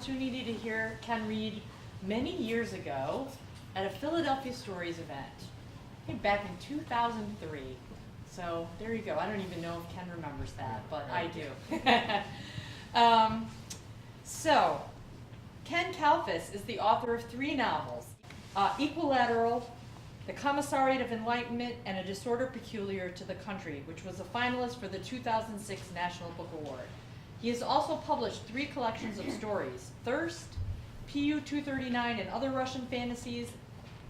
opportunity to hear Ken read many years ago at a Philadelphia Stories event, I think back in 2003. So there you go. I don't even know if Ken remembers that, but I do. So Ken Kalfus is the author of 3 novels, Equilateral, The Commissariat of Enlightenment, and A Disorder Peculiar to the Country, which was a finalist for the 2006 National Book Award. He has also published 3 collections of stories, Thirst, PU 239 and Other Russian Fantasies,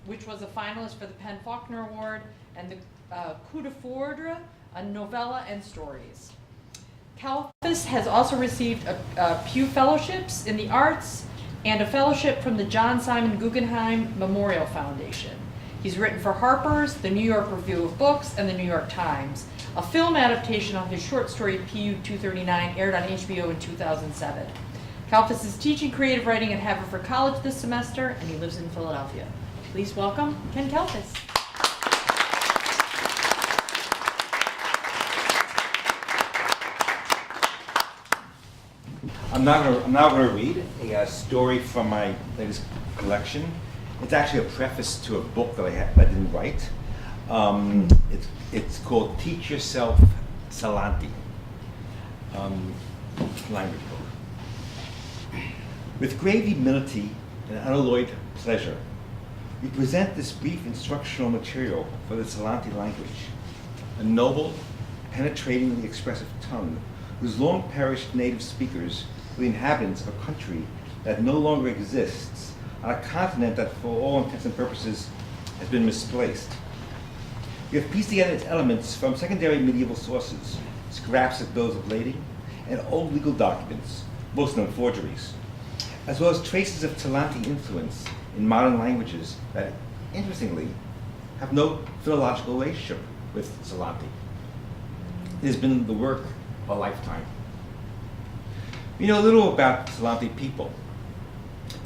which was a finalist for the PEN Faulkner Award, and the Coup de Foudre, a novella and stories. Kalfus has also received a Pew Fellowships in the Arts and a fellowship from the John Simon Guggenheim Memorial Foundation. He's written for Harper's, the New York Review of Books, and the New York Times. A film adaptation of his short story PU 239 aired on HBO in 2007. Kalfus is teaching creative writing at Haverford College this semester, and he lives in Philadelphia. Please welcome Ken Kalfus. I'm now going to read a story from my latest collection. It's actually a preface to a book that I didn't write. It's called Teach Yourself Salanti, language book. With grave humility and unalloyed pleasure, we present this brief instructional material for the Salanti language, a noble, penetratingly expressive tongue whose long perished native speakers were the inhabitants of a country that no longer exists, on a continent that for all intents and purposes has been misplaced. We have pieced together its elements from secondary medieval sources, scraps of bills of lading, and old legal documents, most of them forgeries, as well as traces of Salanti influence in modern languages that, interestingly, have no philological relationship with Salanti. It has been the work of a lifetime. We know little about Salanti people,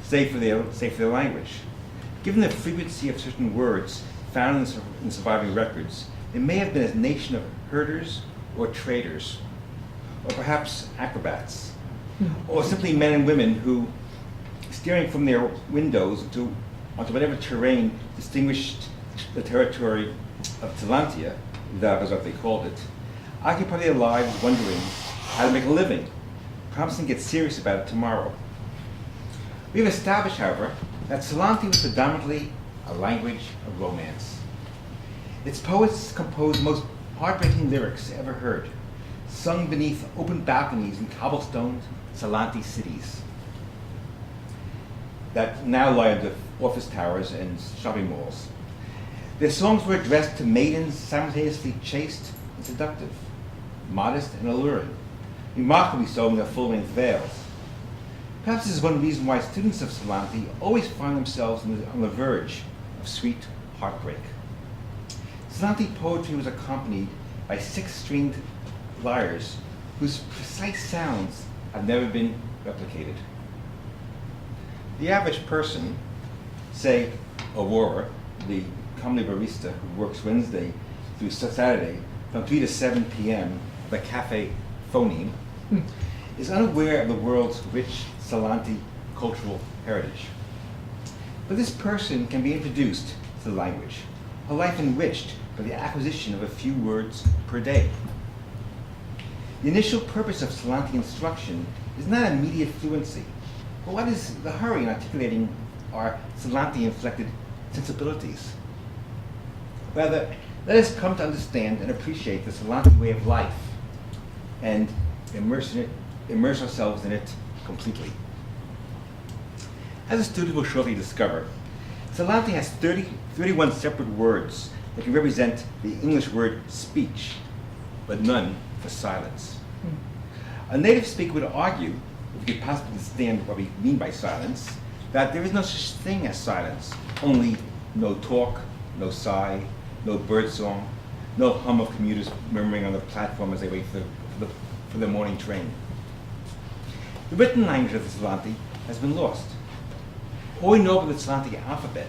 save for their language. Given the frequency of certain words found in surviving records, they may have been a nation of herders or traders, or perhaps acrobats, or simply men and women who, steering from their windows onto whatever terrain distinguished the territory of Salantia, that was what they called it, occupied their lives wondering how to make a living, promising to get serious about it tomorrow. We have established, however, that Salanti was predominantly a language of romance. Its poets composed the most heartbreaking lyrics ever heard, sung beneath open balconies in cobblestoned Salanti cities that now lie under office towers and shopping malls. Their songs were addressed to maidens simultaneously chaste and seductive, modest and alluring, remarkably so in their full-length veils. Perhaps this is one reason why students of Salanti always find themselves on the verge of sweet heartbreak. Salanti poetry was accompanied by 6-stringed lyres whose precise sounds have never been replicated. The average person, say Aurora, the comedy barista who works Wednesday through Saturday from 3 to 7 p.m. at the Cafe Phoneme, is unaware of the world's rich Salanti cultural heritage. But this person can be introduced to the language, her life enriched by the acquisition of a few words per day. The initial purpose of Salanti instruction is not immediate fluency, but what is the hurry in articulating our Salanti-inflected sensibilities? Rather, let us come to understand and appreciate the Salanti way of life and immerse ourselves in it completely. As the student will shortly discover, Salanti has 31 separate words that can represent the English word speech, but none for silence. A native speaker would argue, if we could possibly understand what we mean by silence, that there is no such thing as silence, only no talk, no sigh, no birdsong, no hum of commuters murmuring on the platform as they wait for the morning train. The written language of the Salanti has been lost. All we know about the Salanti alphabet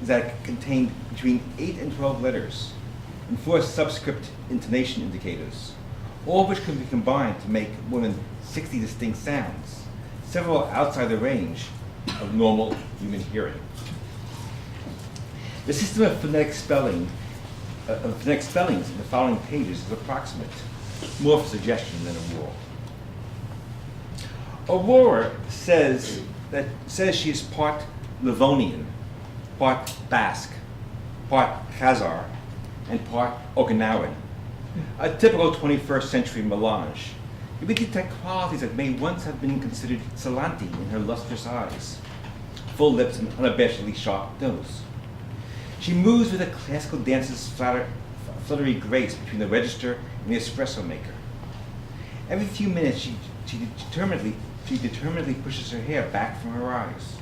is that it contained between 8 and 12 letters and 4 subscript intonation indicators, all of which can be combined to make more than 60 distinct sounds, several outside the range of normal human hearing. The system of phonetic spellings in the following pages is approximate, more for suggestion than a rule. Aurora says she is part Livonian, part Basque, part Khazar, and part Okinawan. A typical 21st century melange. We detect qualities that may once have been considered Salanti in her lustrous eyes, full lips and unabashedly sharp nose. She moves with a classical dancer's fluttery grace between the register and the espresso maker. Every few minutes, she determinedly pushes her hair back from her eyes.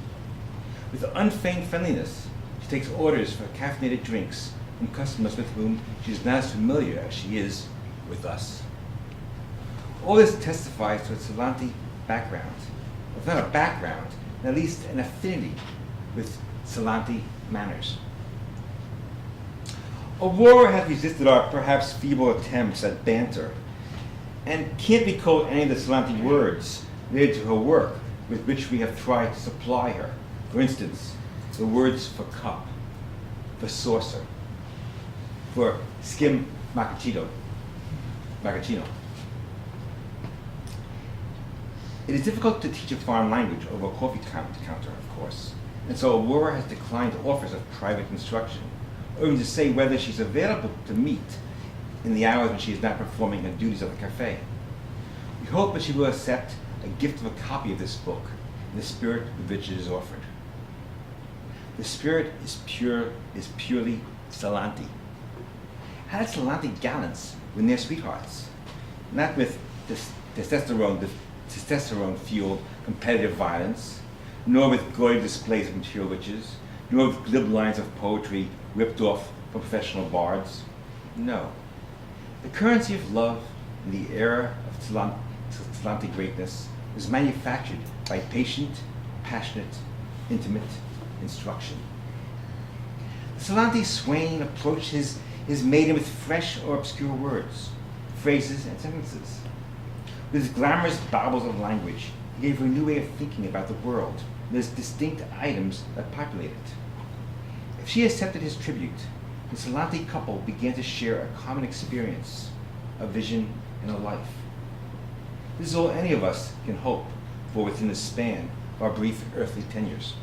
With unfeigned friendliness, she takes orders for caffeinated drinks from customers with whom she is not as familiar as she is with us. All this testifies to a Salanti background, if not a background, at least an affinity with Salanti manners. Aurora has resisted our perhaps feeble attempts at banter and can't recall any of the Salanti words related to her work with which we have tried to supply her. For instance, the words for cup, for saucer, for skim macchiato. It is difficult to teach a foreign language over a coffee counter, of course, and so Aurora has declined offers of private instruction, or even to say whether she's available to meet in the hours when she is not performing her duties at the cafe. We hope that she will accept a gift of a copy of this book in the spirit with which it is offered. The spirit is purely Salanti. How did Salanti gallants win their sweethearts? Not with testosterone-fueled competitive violence, nor with gaudy displays of material riches, nor with glib lines of poetry ripped off from professional bards. No. The currency of love in the era of Salanti greatness was manufactured by patient, passionate, intimate instruction. The Salanti swain approached his maiden with fresh or obscure words, phrases, and sentences. With his glamorous baubles of language, he gave her a new way of thinking about the world and its distinct items that populate it. If she accepted his tribute, the Salanti couple began to share a common experience, a vision, and a life. This is all any of us can hope for within the span of our brief earthly tenures.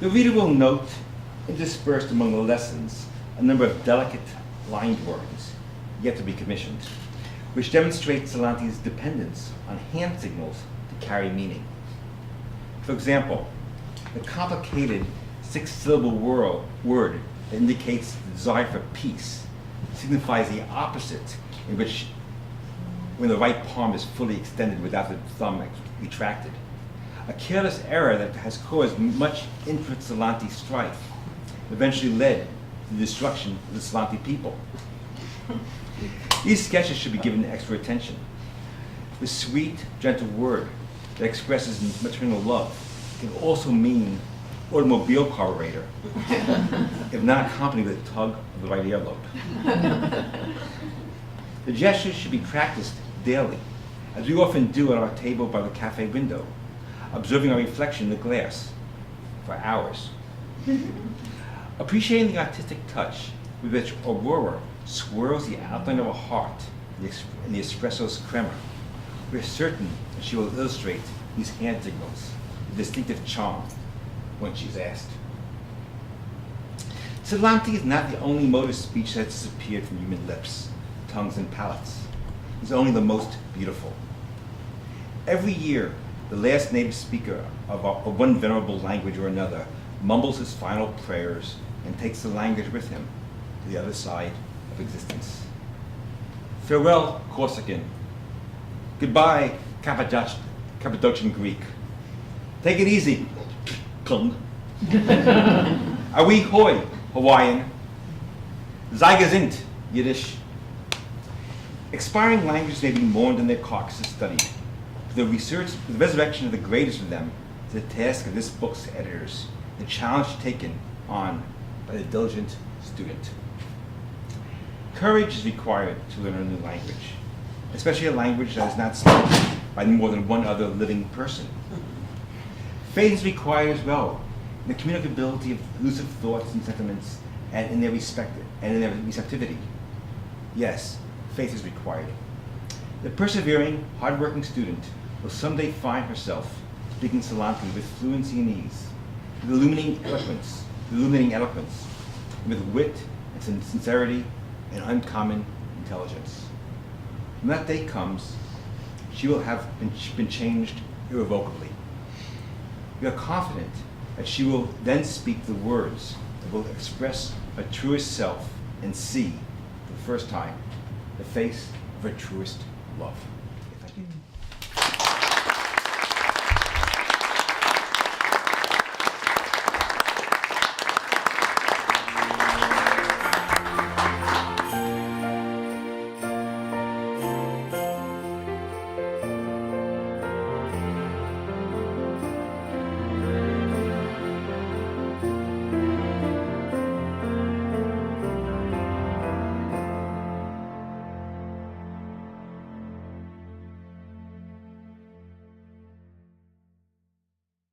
The reader will note, interspersed among the lessons, a number of delicate lined words, yet to be commissioned, which demonstrate Salanti's dependence on hand signals to carry meaning. For example, the complicated six-syllable word that indicates the desire for peace signifies the opposite, in which when the right palm is fully extended without the thumb retracted. A careless error that has caused much intra-Salanti strife, eventually led to the destruction of the Salanti people. These sketches should be given extra attention. The sweet, gentle word that expresses maternal love can also mean automobile carburetor, if not accompanied with a tug of the right earlobe. The gestures should be practiced daily, as we often do at our table by the cafe window, observing our reflection in the glass for hours. Appreciating the artistic touch with which Aurora swirls the outline of a heart in the espresso's crema, we're certain that she will illustrate these hand signals with distinctive charm when she's asked. Salanti is not the only mode of speech that has disappeared from human lips, tongues, and palates. It's only the most beautiful. Every year, the last native speaker of one venerable language or another mumbles his final prayers and takes the language with him to the other side of existence. Farewell, Corsican. Goodbye, Cappadocian Greek. Take it easy, Kung. Awi hoi, Hawaiian. Zeigezint, Yiddish. Expiring languages may be mourned and their carcasses studied. The resurrection of the greatest of them is the task of this book's editors, the challenge taken on by the diligent student. Courage is required to learn a new language, especially a language that is not spoken by more than one other living person. Faith is required as well in the communicability of elusive thoughts and sentiments and in their receptivity. Yes, faith is required. The persevering, hard-working student will someday find herself speaking Salantri with fluency and ease, with illuminating eloquence, and with wit and sincerity and uncommon intelligence. When that day comes, she will have been changed irrevocably. We are confident that she will then speak the words that will express her truest self and see, for the first time, the face of her truest love.